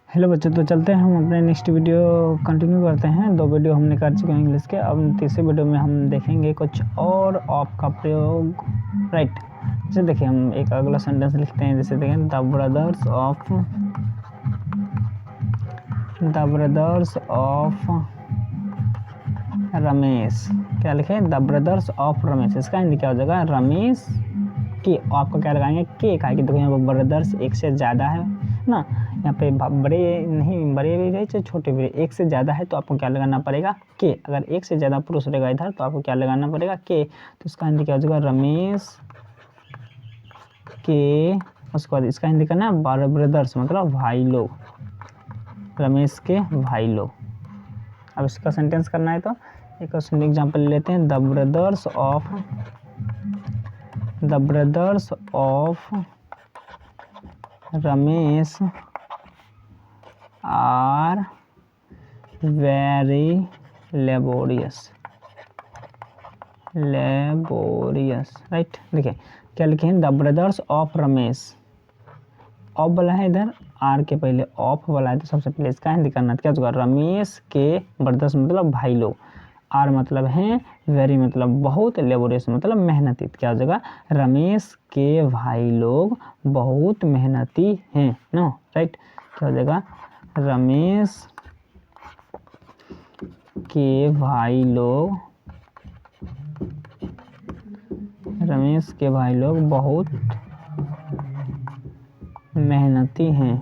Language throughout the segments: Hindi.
हेलो बच्चों, तो चलते हैं हम अपने नेक्स्ट वीडियो कंटिन्यू करते हैं। 2 वीडियो हमने कर चुके हैं इंग्लिश के। अब तीसरे वीडियो में हम देखेंगे कुछ और ऑफ का प्रयोग, राइट। जैसे देखिए हम एक अगला सेंटेंस लिखते हैं। जैसे देखें द ब्रदर्स ऑफ रमेश। क्या लिखें? The brothers of Ramesh. इसका हिंदी क्या हो जाएगा? रमेश के। आपका क्या लगाएंगे? के। कहा कि देखो यहाँ पर ब्रदर्स एक से ज़्यादा है ना, यहाँ पे बड़े नहीं, बड़े भी रहे चाहे छोटे भी रहे, एक से ज़्यादा है तो आपको क्या लगाना पड़ेगा? के। अगर एक से ज़्यादा पुरुष रहेगा इधर तो आपको क्या लगाना पड़ेगा? के। तो इसका हिंदी क्या हो जाएगा? रमेश के। उसके बाद इसका हिंदी करना है ब्रदर्स, मतलब भाई लोग, रमेश के भाई लोग। अब इसका सेंटेंस करना है तो एक एग्जाम्पल लेते हैं। The brothers of Ramesh are very laborious, right. देखिए क्या लिखे हैं? The brothers of Ramesh. Of वाला है इधर, आर के पहले ऑफ वाला है, तो सबसे पहले इसका हिंदी करना क्या होगा? रमेश के ब्रदर्स मतलब भाई लोग, आर मतलब हैं, वेरी मतलब बहुत, लेबोरियस मतलब मेहनती। क्या हो जाएगा? रमेश के भाई लोग बहुत मेहनती हैं ना, राइट। क्या हो जाएगा? रमेश के भाई लोग बहुत मेहनती हैं,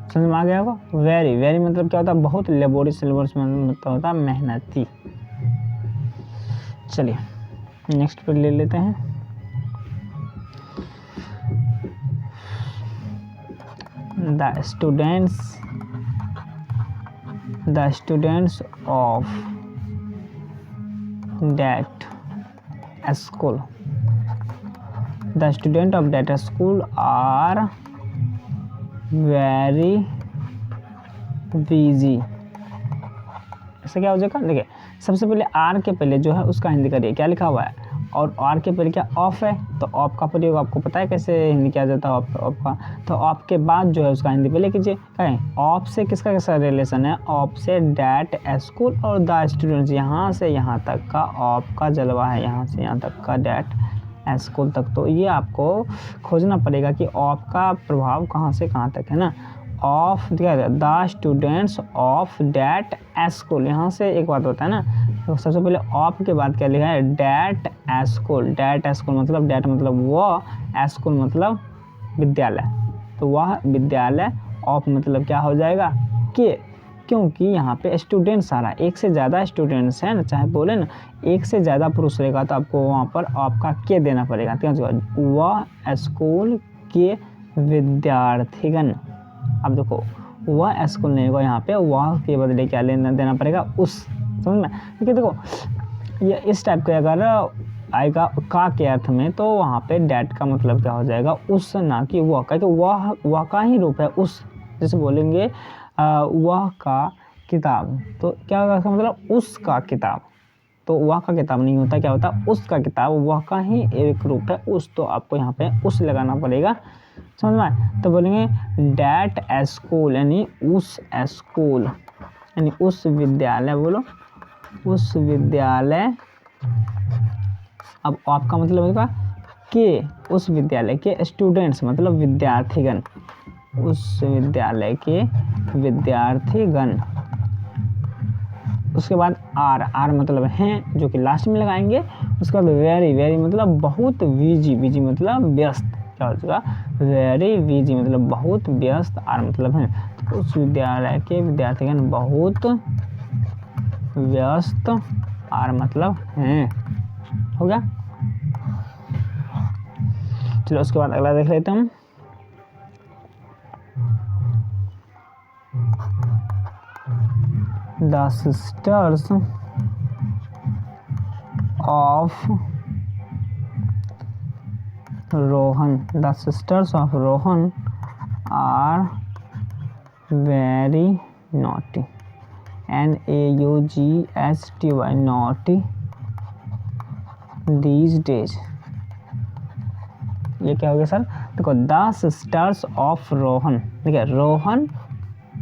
समझ में आ गया होगा? वेरी मतलब क्या होता है? बहुत, लेबोरियस मतलब होता है मेहनती। चलिए नेक्स्ट पे ले लेते हैं। The students of that school are very busy. ऐसा क्या हो जाएगा? देखिए सबसे पहले आर के पहले जो है उसका हिंदी करिए। क्या लिखा हुआ है? और आर के पहले क्या? ऑफ है, तो ऑफ का प्रयोग आपको पता है कैसे हिंदी किया जाता है ऑफ का। तो ऑफ के बाद जो है उसका हिंदी पहले कीजिए। कहें ऑफ से किसका कैसा रिलेशन है? ऑफ से डैट स्कूल और द स्टूडेंट्स, यहाँ से यहाँ तक का ऑफ का जलवा है, यहाँ से यहाँ तक का डैट स्कूल तक। तो ये आपको खोजना पड़ेगा कि ऑफ का प्रभाव कहाँ से कहाँ तक है ना। ऑफ क्या है? The students of that school. यहाँ से एक बात होता है ना, तो सबसे पहले ऑफ के बाद क्या लिखा है? डैट स्कूल मतलब डैट मतलब वह, स्कूल मतलब विद्यालय, तो वह विद्यालय। ऑफ मतलब क्या हो जाएगा? के, क्योंकि यहाँ पे स्टूडेंट सारा एक से ज़्यादा स्टूडेंट्स हैं ना, चाहे बोले ना एक से ज़्यादा पुरुष रहेगा तो आपको वहाँ पर आपका के देना पड़ेगा। क्या वह स्कूल के विद्यार्थीगण। अब देखो वह स्कूल नहीं होगा, यहाँ पे वह के बदले क्या देना पड़ेगा? उस, समझ में? क्योंकि देखो ये इस टाइप के अगर आएगा का के अर्थ में तो वहाँ पे डैट का मतलब क्या हो जाएगा? उस, ना कि वह का। तो वह का ही रूप है उस। जैसे बोलेंगे वह का किताब, तो क्या होगा इसका मतलब? उसका किताब। तो वह का किताब नहीं होता, क्या होता? उसका किताब। वह का ही एक रूप है उस, तो आपको यहाँ पे उस लगाना पड़ेगा, समझ में आए? तो बोलेंगे डैट स्कूल यानी उस स्कूल, यानी उस विद्यालय। बोलो उस विद्यालय। अब आपका मतलब होगा कि उस विद्यालय के स्टूडेंट्स मतलब विद्यार्थीगण, उस विद्यालय के विद्यार्थीगण। उसके बाद आर मतलब हैं, जो कि लास्ट में लगाएंगे। उसके बाद वेरी मतलब बहुत, बिजी मतलब व्यस्त। क्या हो जाएगा? वेरी बिजी मतलब बहुत व्यस्त, आर मतलब हैं। तो उस विद्यालय के विद्यार्थीगण बहुत व्यस्त, आर मतलब हैं। हो गया? चलो उसके बाद अगला देख लेते हैं। The sisters of Rohan are very naughty. Naughty naughty these days. ये क्या हो गया सर, देखो द सिस्टर्स ऑफ रोहन। देखिए रोहन,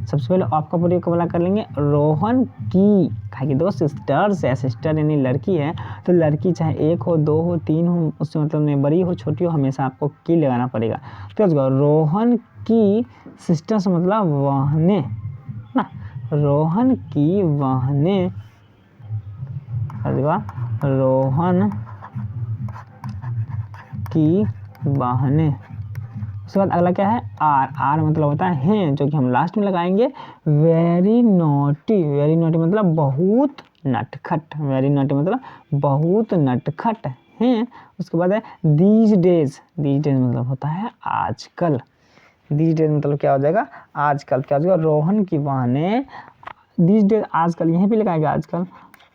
सबसे पहले आपका प्रयोग कब कर लेंगे, रोहन की, कहा कि दो सिस्टर्स है, सिस्टर यानी लड़की है, तो लड़की चाहे एक हो, दो हो, तीन हो, उससे मतलब नहीं, बड़ी हो छोटी हो, हमेशा आपको की लगाना पड़ेगा। तो रोहन की सिस्टर्स मतलब बहने ना, रोहन की बहने, रोहन की बहने। उसके बाद अगला क्या है, आर। आर मतलब होता है हैं, जो कि हम लास्ट में लगाएंगे। वेरी नॉटी, वेरी नॉटी मतलब बहुत नटखट, वेरी नॉटी मतलब बहुत नटखट हैं। उसके बाद है दीज डेज। दीज डेज मतलब होता है आजकल। दीज डेज मतलब क्या हो जाएगा, आजकल। क्या हो जाएगा, रोहन की बहनें दीज डेज, आजकल, यहीं पे लगाएगा आजकल।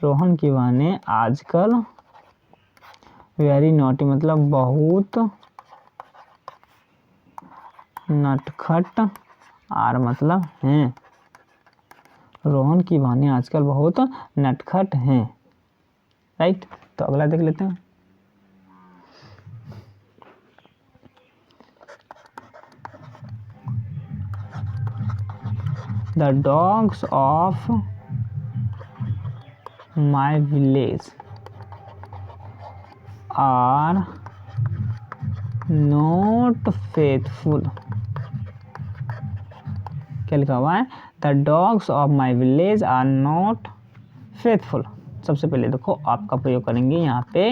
रोहन की बहनें आजकल वेरी नॉटी मतलब बहुत नटखट, आर मतलब हैं। रोहन की बहनें आजकल बहुत नटखट हैं, राइट। तो अगला देख लेते हैं। The dogs of my village are not faithful. क्या लिखा हुआ है, the dogs of my village are not faithful. सबसे पहले देखो आपका प्रयोग करेंगे यहाँ पे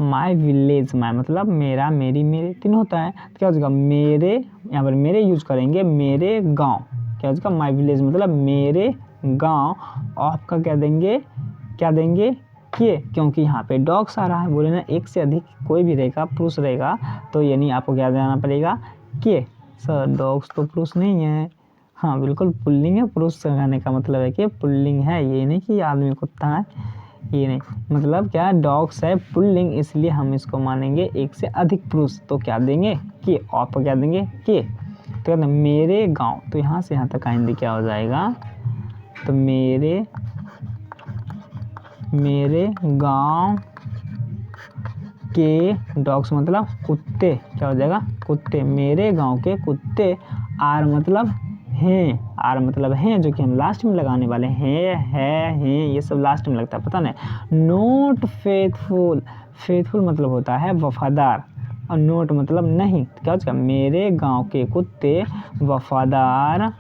माई विलेज, माई मतलब मेरा, मेरी, मेरे, तीन होता है। तो क्या हो जाएगा, मेरे, यहाँ पर मेरे यूज करेंगे, मेरे गांव। क्या हो जाएगा, माई विलेज मतलब मेरे गांव। आपका क्या देंगे, क्या देंगे, के, क्योंकि यहाँ पे डॉग्स आ रहा है, बोले ना एक से अधिक कोई भी रहेगा, पुरुष रहेगा, तो यानी आपको क्या देना पड़ेगा, के। सर डॉग्स तो पुरुष नहीं है, हाँ बिल्कुल पुल्लिंग है, पुरुष कहने का मतलब है कि पुल्लिंग है, ये नहीं कि आदमी कुत्ता है, ये नहीं, मतलब क्या डॉग्स है पुल्लिंग, इसलिए हम इसको मानेंगे एक से अधिक पुरुष। तो क्या देंगे, के। आपको क्या देंगे, के। तो कहते मेरे गांव, तो यहाँ से यहाँ तक का हिंदी क्या हो जाएगा, तो मेरे गांव के डॉग्स मतलब कुत्ते, क्या हो जाएगा, कुत्ते। मेरे गांव के कुत्ते, आर मतलब हैं, आर मतलब हैं, जो कि हम लास्ट में लगाने वाले हैं, हैं, ये सब लास्ट में लगता है, पता नहीं। नोट फेथफुल, फेथफुल मतलब होता है वफादार, और नोट मतलब नहीं। तो क्या हो जाएगा, मेरे गांव के कुत्ते वफादार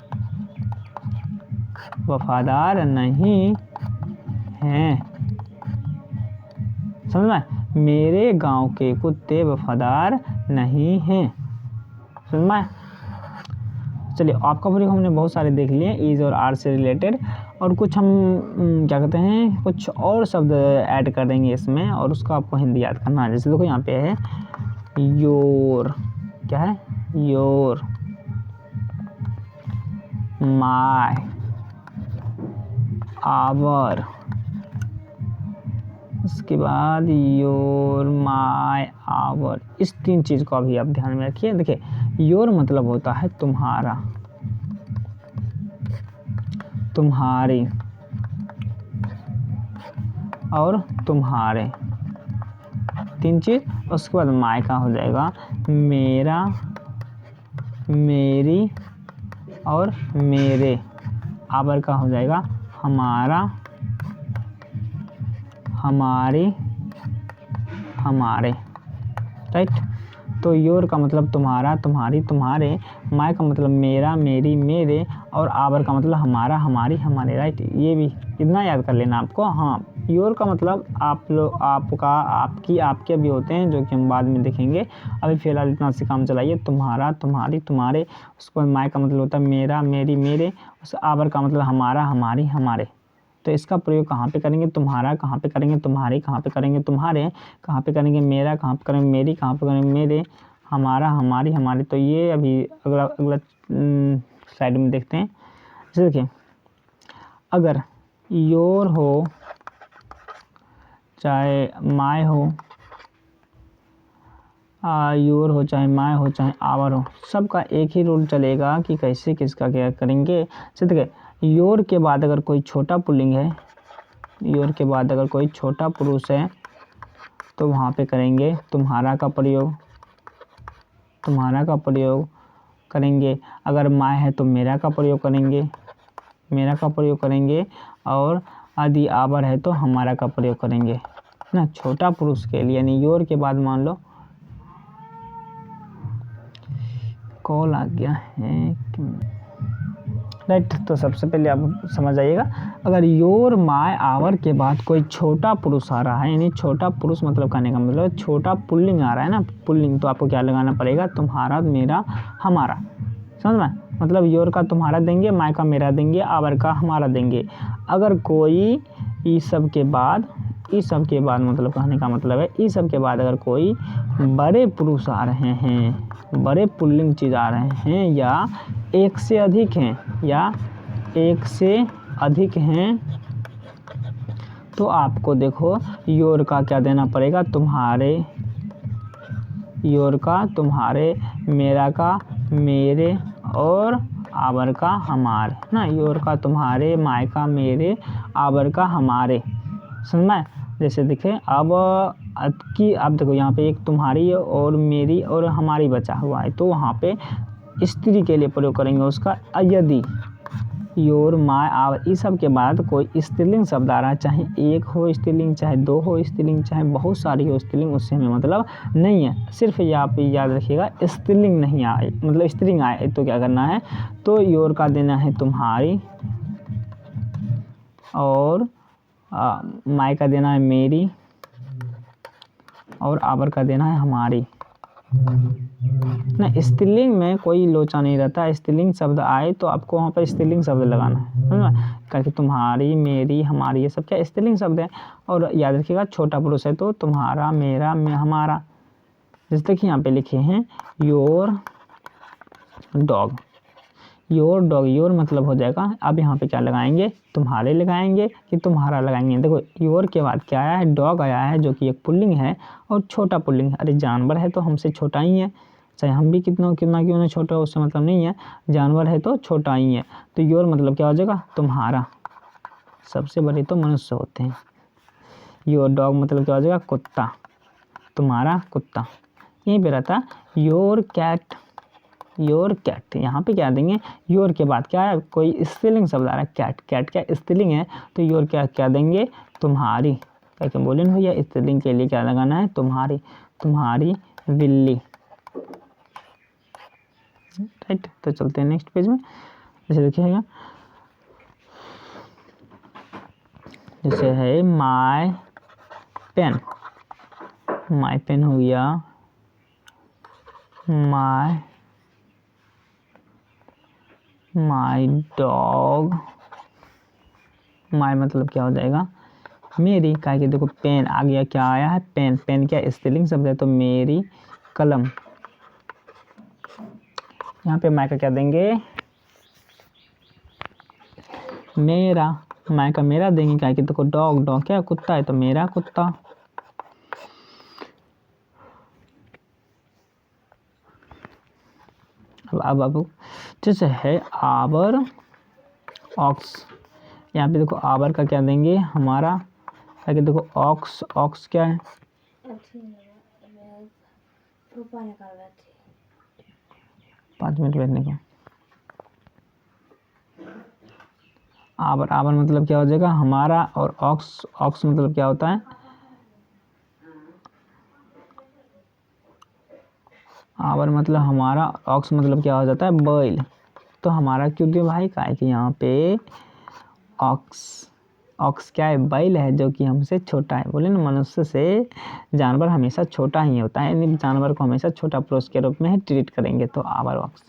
नहीं हैं। समझ में, मेरे गांव के कुत्ते वफादार नहीं हैं। समझ में। चलिए आपका प्रयोग हमने बहुत सारे देख लिए इज और आर से रिलेटेड, और कुछ हम क्या कहते हैं, कुछ और शब्द ऐड कर देंगे इसमें, और उसको आपको हिंदी याद करना है। जैसे देखो यहाँ पे है योर, क्या है, योर, माय, आवर, उसके बाद योर, माय, आवर, इस तीन चीज़ को अभी आप ध्यान में रखिए। देखिए योर मतलब होता है तुम्हारा, तुम्हारी और तुम्हारे, तीन चीज। उसके बाद माय का हो जाएगा मेरा, मेरी और मेरे। आवर का हो जाएगा हमारा, हमारी, हमारे, राइट। तो योर का मतलब तुम्हारा, तुम्हारी, तुम्हारे। माय का मतलब मेरा, मेरी, मेरे, और आवर का मतलब हमारा, हमारी, हमारे, राइट। ये भी इतना याद कर लेना आपको। हाँ योर का मतलब आप लोग, आपका, आपकी, आपके भी होते हैं, जो कि हम बाद में देखेंगे। अभी फिलहाल इतना से काम चलाइए। तुम्हारा, तुम्हारी, तुम्हारे। उसके बाद माय का मतलब होता है मेरा, मेरी, मेरे। उस आवर का मतलब हमारा, हमारी, हमारे। तो इसका प्रयोग कहाँ पे करेंगे, तुम्हारा, कहाँ पे करेंगे तुम्हारी, कहाँ पे करेंगे तुम्हारे, कहाँ पे करेंगे मेरा, कहाँ पे करेंगे मेरी, कहाँ पे करेंगे मेरे, हमारा, हमारी, हमारे। तो ये अभी अगला स्लाइड में देखते हैं। जैसे देखिए अगर योर हो चाहे माय हो, योर हो चाहे माय हो चाहे आवर हो, सबका एक ही रूल चलेगा कि कैसे किसका क्या करेंगे। जैसे देखिए योर के बाद अगर कोई छोटा पुल्लिंग है, योर के बाद अगर कोई छोटा पुरुष है, तो वहाँ पे करेंगे तुम्हारा का प्रयोग। तुम्हारा का प्रयोग करेंगे। अगर माय है तो मेरा का प्रयोग करेंगे, मेरा का प्रयोग करेंगे। और यदि आवर है तो हमारा का प्रयोग करेंगे ना। छोटा पुरुष के लिए यानी योर के बाद मान लो कॉल आ गया है, राइट। तो सबसे पहले आप समझ आइएगा, अगर योर माय आवर के बाद कोई छोटा पुरुष आ रहा है, यानी छोटा पुरुष मतलब कहने का मतलब छोटा पुल्लिंग आ रहा है ना, पुल्लिंग, तो आपको क्या लगाना पड़ेगा, तुम्हारा, मेरा, हमारा। समझ में, मतलब योर का तुम्हारा देंगे, माय का मेरा देंगे, आवर का हमारा देंगे। अगर कोई ई सब के बाद मतलब कहने का मतलब है ई सब के बाद अगर कोई बड़े पुरुष आ रहे हैं, बड़े पुल्लिंग चीज़ आ रहे हैं, या एक से अधिक हैं, तो आपको देखो योर का क्या देना पड़ेगा, तुम्हारे, योर का तुम्हारे, मेरा का मेरे, और आवर का हमारे ना। योर का तुम्हारे, माय का मेरे, आवर का हमारे। समझ में, जैसे देखें अब देखो यहाँ पे एक तुम्हारी और मेरी और हमारी बचा हुआ है, तो वहाँ पे स्त्री के लिए प्रयोग करेंगे उसका। यदि योर, माय, आवर इस सब के बाद कोई स्त्रीलिंग शब्द आ रहा है, चाहे एक हो स्त्रीलिंग, चाहे दो हो स्त्रीलिंग, चाहे बहुत सारी हो स्त्रीलिंग, उससे हमें मतलब नहीं है। सिर्फ यहाँ पे याद रखिएगा स्त्रीलिंग नहीं आए, मतलब स्त्रीलिंग आए तो क्या करना है, तो योर का देना है तुम्हारी, और माय का देना है मेरी, और आवर का देना है हमारी ना। स्त्रीलिंग में कोई लोचा नहीं रहता, स्त्रीलिंग शब्द आए तो आपको वहाँ पर स्त्रीलिंग शब्द लगाना है, समझ में, क्योंकि तुम्हारी, मेरी, हमारी ये सब क्या स्त्रीलिंग शब्द है। और याद रखिएगा छोटा पुरुष है तो तुम्हारा, मेरा, हमारा। जैसे देखिए यहाँ पे लिखे हैं your dog, your dog, your मतलब हो जाएगा, अब यहाँ पे क्या लगाएंगे, तुम्हारे लगाएंगे कि तुम्हारा लगाएंगे। देखो योर के बाद क्या आया है, डॉग आया है, जो कि एक पुल्लिंग है और छोटा पुल्लिंग है। अरे जानवर है तो हमसे छोटा ही है, चाहे हम भी कितना क्यों ना छोटा हो, उससे मतलब नहीं है, जानवर है तो छोटा ही है। तो योर मतलब क्या हो जाएगा, तुम्हारा, सबसे बड़े तो मनुष्य होते हैं। योर डॉग मतलब क्या हो जाएगा, कुत्ता, तुम्हारा कुत्ता। यहीं पे रहता योर कैट, योर कैट। यहाँ पे क्या देंगे, योर के बाद क्या है, कोई स्त्रीलिंग शब्द आ रहा है, कैट, कैट क्या स्त्रीलिंग है, तो योर क्या देंगे, तुम्हारी। क्या बोले ना भैया, स्त्रीलिंग के लिए क्या लगाना है, तुम्हारी, तुम्हारी बिल्ली, राइट। तो चलते हैं नेक्स्ट पेज में। जैसे देखिएगा, जैसे है माय पेन, माय पेन हो गया, माय डॉग, माय मतलब क्या हो जाएगा, मेरी, क्या कि देखो पेन आ गया, क्या आया है, पेन, पेन क्या स्त्रीलिंग शब्द है तो मेरी कलम। यहाँ पे माय का क्या देंगे, मेरा, माय का मेरा देंगे, क्या कि देखो डॉग, डॉग क्या कुत्ता है तो मेरा कुत्ता। अब जैसे है आवर ऑक्स, यहाँ पे देखो आवर का क्या देंगे, हमारा, क्या देखो ऑक्स, ऑक्स क्या है, 5 मिनट बैठने को। आवर, आवर मतलब क्या हो जाएगा, हमारा, और ऑक्स, ऑक्स मतलब क्या होता है, आवर मतलब हमारा, ऑक्स मतलब क्या हो जाता है, बैल। तो हमारा क्यों दिया भाई, का है कि यहाँ पे ऑक्स, ऑक्स क्या है, बैल है, जो कि हमसे छोटा है। बोले ना मनुष्य से जानवर हमेशा छोटा ही होता है, यानी जानवर को हमेशा छोटा पुरुष के रूप में ही ट्रीट करेंगे। तो आवर ऑक्स।